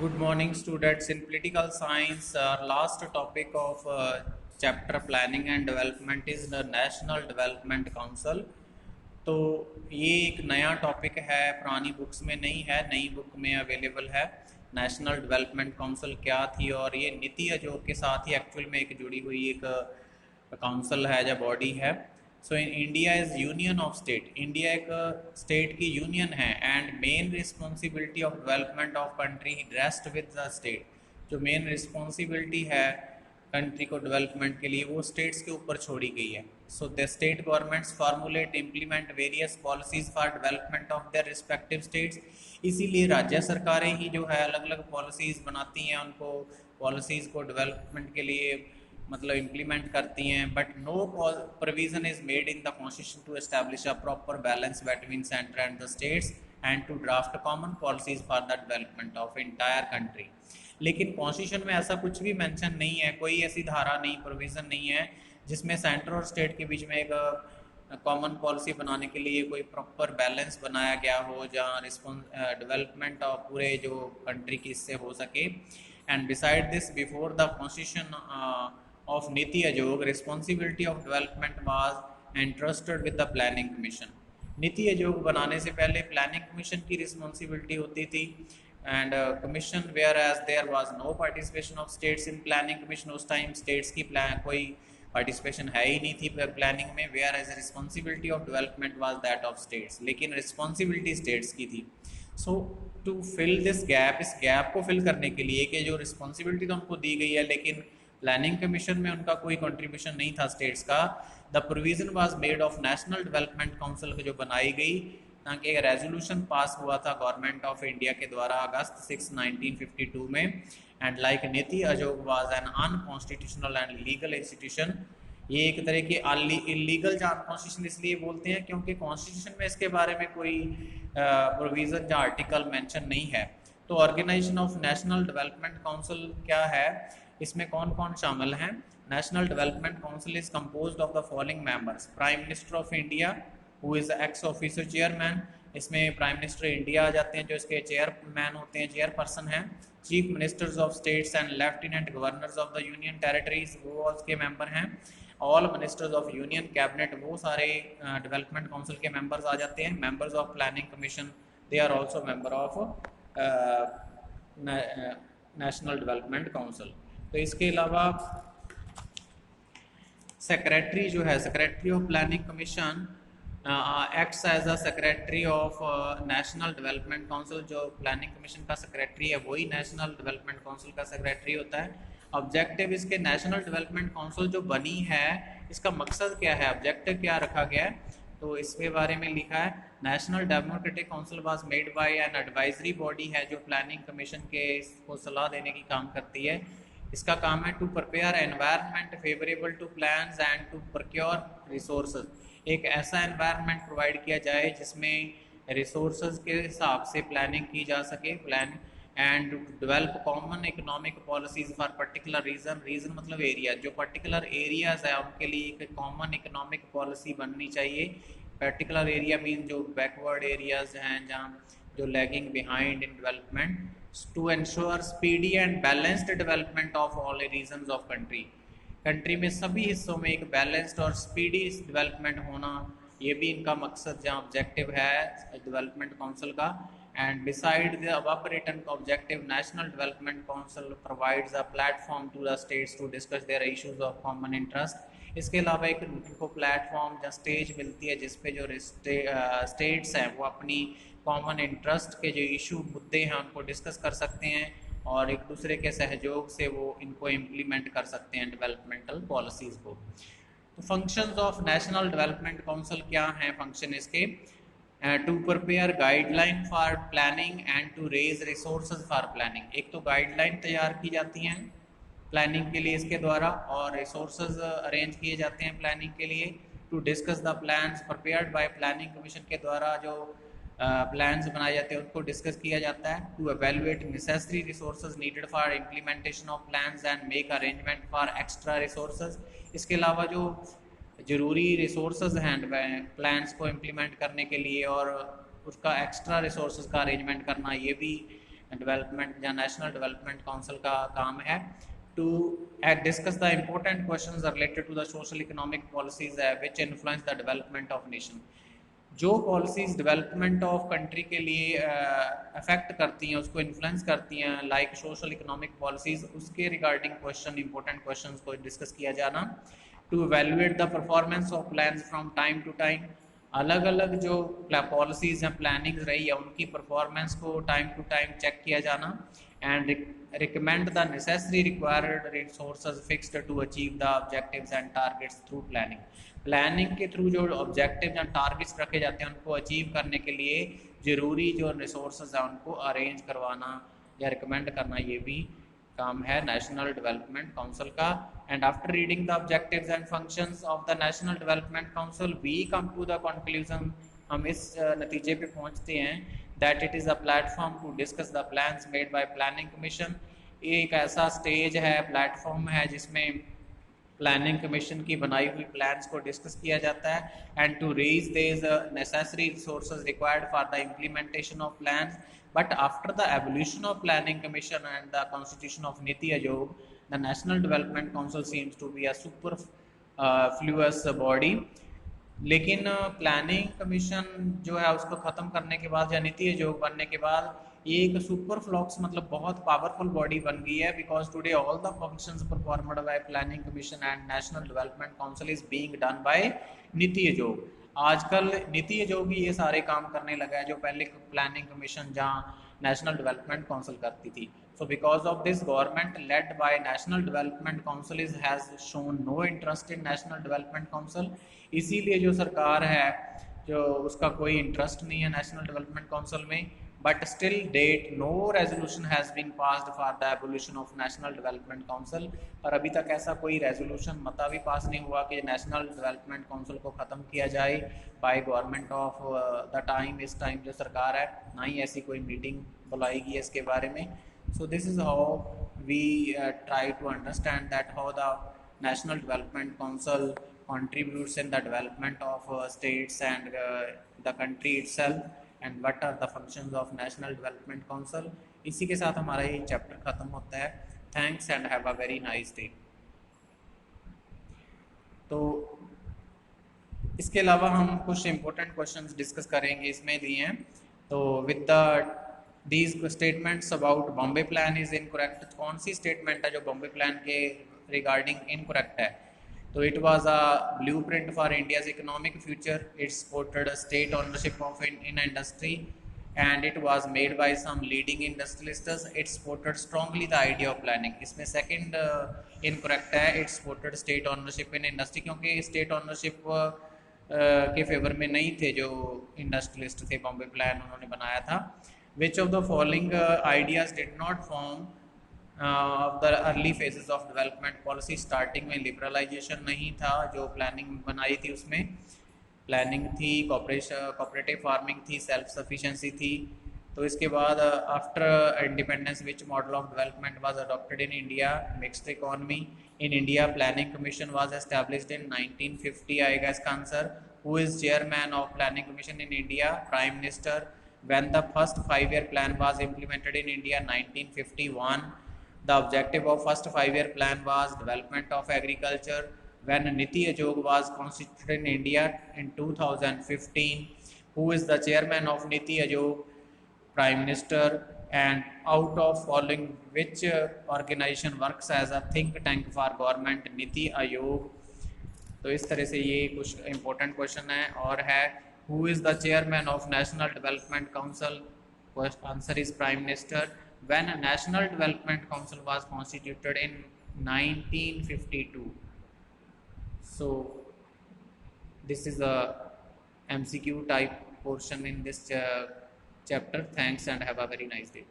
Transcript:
Good morning, students. In political science, our last topic of chapter planning and development is the National Development Council. तो ये एक नया topic है, पुरानी books में नहीं है, नई बुक में अवेलेबल है। नेशनल डेवलपमेंट काउंसिल क्या थी, और ये नीति आयोग के साथ ही एक्चुअल में एक जुड़ी हुई एक काउंसिल है, या बॉडी है। So in India is union of state. India एक स्टेट की यूनियन है, and main responsibility of development of country rest with the state. जो मेन रिस्पॉन्सिबिलिटी है कंट्री को डेवलपमेंट के लिए, वो स्टेट्स के ऊपर छोड़ी गई है। So the state governments formulate implement various policies for development of their respective states. इसीलिए राज्य सरकारें ही जो है अलग अलग पॉलिसीज़ बनाती हैं, उनको पॉलिसीज़ को डेवलपमेंट के लिए मतलब इम्प्लीमेंट करती हैं। But no provision is made in the constitution to establish a proper balance between centre and the states and to draft common policies for the development of entire country. लेकिन constitution में ऐसा कुछ भी mention नहीं है, कोई ऐसी धारा नहीं, प्रोविज़न नहीं है जिसमें सेंटर और स्टेट के बीच में एक कॉमन पॉलिसी बनाने के लिए कोई प्रॉपर बैलेंस बनाया गया हो, जहाँ डेवलपमेंट ऑफ पूरे जो कंट्री की इससे हो सके। And beside this, before the constitution of Niti Aayog, responsibility of development was entrusted with the planning commission. NITI Aayog बनाने से पहले प्लानिंग कमीशन की रिस्पॉन्सिबिलिटी होती थी, and commission whereas there was no participation of states in planning commission. उस time states की कोई participation है ही नहीं थी प्लानिंग में। Whereas responsibility of development was that of states, लेकिन रिस्पॉन्सिबिलिटी स्टेट्स की थी। So to fill this gap, इस गैप को फिल करने के लिए कि जो रिस्पॉन्सिबिलिटी तो हमको दी गई है लेकिन प्लानिंग कमीशन में उनका कोई कंट्रीब्यूशन नहीं था स्टेट्स का, the provision was made of national development council जो बनाई गई, ताकि एक रेजोल्यूशन पास हुआ था गवर्नमेंट ऑफ इंडिया के द्वारा अगस्त 6 1952 में। And like NITI Aayog was an unconstitutional and legal institution. ये एक तरह के इलीगल जहाँ कॉन्स्टिट्यूशन इसलिए बोलते हैं क्योंकि कॉन्स्टिट्यूशन में इसके बारे में कोई प्रोविज़न या आर्टिकल मेंशन नहीं है। तो organisation of national development council क्या है, इसमें कौन कौन शामिल हैं। National development council is composed of the following members: prime minister of India who is ex officer chairman. इसमें प्राइम मिनिस्टर इंडिया आ जाते हैं जो इसके चेयरमैन होते हैं, चेयरपर्सन हैं। Chief ministers of states and lieutenant governors of the union territories, वो उसके मेंबर हैं। All ministers of union cabinet, वो सारे डेवलपमेंट काउंसिल के मेंबर्स आ जाते हैं। Members of planning commission, they are also member of national development council. तो इसके अलावा सेक्रेटरी जो है, secretary of planning commission acts as a secretary of national development council. जो प्लानिंग कमीशन का सेक्रेटरी है वही नेशनल डेवलपमेंट काउंसिल का सेक्रेटरी होता है। ऑब्जेक्टिव इसके, नेशनल डेवलपमेंट काउंसिल जो बनी है इसका मकसद क्या है, ऑब्जेक्टिव क्या रखा गया है, तो इसके बारे में लिखा है national democratic council was made bye an advisory body है जो प्लानिंग कमीशन के को सलाह देने की काम करती है। इसका काम है to prepare environment favourable to plans and to procure resources. एक ऐसा एनवायरनमेंट प्रोवाइड किया जाए जिसमें रिसोर्सेज के हिसाब से प्लानिंग की जा सके, plan and develop common economic policies for particular region. Region मतलब एरिया, जो पर्टिकुलर एरियाज है उनके लिए एक कॉमन इकोनॉमिक पॉलिसी बननी चाहिए। पर्टिकुलर एरिया मीन जो बैकवर्ड एरियाज हैं, जहाँ जो lagging behind in development, to ensure speedy and balanced development of all regions of country. Country में सभी हिस्सों में एक बैलेंस्ड और स्पीडी डेवलपमेंट होना, ये भी इनका मकसद जहाँ ऑब्जेक्टिव है डेवलपमेंट काउंसिल का। And beside the above written objective, national development council provides a platform to the states to discuss their issues of common interest. इसके अलावा एक इनको प्लेटफॉर्म या स्टेज मिलती है जिसपे जो स्टेट्स हैं वो अपनी कॉमन इंटरेस्ट के जो इशू मुद्दे हैं उनको डिस्कस कर सकते हैं और एक दूसरे के सहयोग से वो इनको इम्प्लीमेंट कर सकते हैं डेवलपमेंटल पॉलिसीज़ को। तो functions of national development council क्या हैं फंक्शन इसके, to prepare guideline for planning and to raise resources for planning. एक तो गाइडलाइन तैयार की जाती हैं प्लानिंग के लिए इसके द्वारा, और रिसोर्सेज अरेंज किए जाते हैं प्लानिंग के लिए। To discuss the plans prepared by planning commission के द्वारा जो प्लान्स बनाए जाते हैं उनको डिस्कस किया जाता है। To evaluate necessary resources needed for implementation of plans and make arrangement for extra resources. इसके अलावा जो ज़रूरी रिसोर्सेज हैं प्लान्स को इम्प्लीमेंट करने के लिए और उसका एक्स्ट्रा रिसोर्सेज का अरेंजमेंट करना, ये भी डेवलपमेंट या नेशनल डेवलपमेंट काउंसिल का काम है to discuss the important questions related to the social economic policies which influence the development of nation. जो पॉलिसीज डेवलपमेंट ऑफ कंट्री के लिए अफेक्ट करती हैं, उसको इन्फ्लुएंस करती हैं, लाइक सोशल इकोनॉमिक पॉलिसीज, उसके रिगार्डिंग क्वेश्चन, इंपॉर्टेंट क्वेश्चंस को डिस्कस किया जाना। To evaluate the performance of plans from time to time, अलग अलग जो पॉलिसीज हैं, प्लानिंग रही है, उनकी परफॉर्मेंस को टाइम टू टाइम चेक किया जाना। And recommend the necessary required resources fixed to achieve the objectives and targets through planning. Planning के थ्रू जो ऑब्जेक्टिव या टारगेट्स रखे जाते हैं, उनको अचीव करने के लिए ज़रूरी जो रिसोर्सेज हैं उनको अरेंज करवाना या रिकमेंड करना, ये भी काम है नेशनल डेवलपमेंट काउंसिल का। And after reading the objectives and functions of the national development council we come to the conclusion, हम इस नतीजे पे पहुंचते हैं that it is a platform to discuss the plans made by planning commission. एक ऐसा stage है, platform है, जिसमें प्लानिंग कमीशन की बनाई हुई प्लान्स को डिस्कस किया जाता है and to raise these necessary resources required for the implementation of plans. But after the evolution of planning commission and the constitution of NITI Aayog, the national development council seems to be a superfluous body. लेकिन planning commission जो है उसको ख़त्म करने के बाद या नीति आयोग बनने के बाद ये एक सुपर फ्लॉक्स मतलब बहुत पावरफुल बॉडी बन गई है, because today all the functions performed by planning commission and national development council is being done by NITI Aayog. आजकल नीति आयोग ही ये सारे काम करने लगा है जो पहले प्लानिंग कमीशन जहाँ नेशनल डेवलपमेंट काउंसिल करती थी। So because of this, government led by National Development Council has shown no interest in National Development Council। इसीलिए जो सरकार है जो उसका कोई इंटरेस्ट नहीं है नेशनल डेवलपमेंट काउंसिल में। But still date no resolution has been passed for the evolution of national development council. और अभी तक ऐसा कोई रेजोल्यूशन मता भी पास नहीं हुआ कि नेशनल डेवलपमेंट काउंसिल को ख़त्म किया जाए by government of the time. इस टाइम जो सरकार है ना ही ऐसी कोई मीटिंग बुलाएगी इसके बारे में। So this is how we try to understand that how the National Development Council contributes in the development of states and the country itself, and what are the functions of National Development Council। इसी के साथ हमारा ये chapter ख़त्म होता है। Thanks and have a very nice day। तो इसके अलावा हम कुछ important questions डिस्कस करेंगे, इसमें दिए हैं। तो with the these statements about Bombay plan is incorrect, कौन सी स्टेटमेंट है जो बॉम्बे प्लान के रिगार्डिंग इनकरेक्ट है? तो it was a blueprint for India's economic future, it supported state ownership of in industry and it was made by some leading industrialists, it supported strongly the idea of planning. इसमें second incorrect है, it supported state ownership in industry, क्योंकि state ownership के favour में नहीं थे जो industrialist थे, Bombay plan उन्होंने बनाया था। Which of the following ideas did not form of the early phases of development policy? Starting में लिबरलाइजेशन नहीं था, जो प्लानिंग बनाई थी उसमें प्लानिंग थी, कोऑपरेटिव फार्मिंग थी, सेल्फ सफिशेंसी थी। तो इसके बाद after independence which model of development was adopted in India? Mixed economy. In India planning commission was established in 1950 आएगा इसका answer. Who is chairman of planning commission in India? Prime minister. When the first 5-year plan was implemented in India? 1951. The objective of first 5-year plan was development of agriculture. When Niti Aayog was constituted in India? In 2015. Who is the chairman of Niti Aayog? Prime Minister. And out of following which organization works as a think tank for government? Niti Aayog। तो इस तरह से ये कुछ important question है। और है Who is the chairman of National Development Council? First answer is Prime Minister. When a National Development Council was constituted in 1952. So this is a MCQ type portion in this chapter. Thanks and have a very nice day.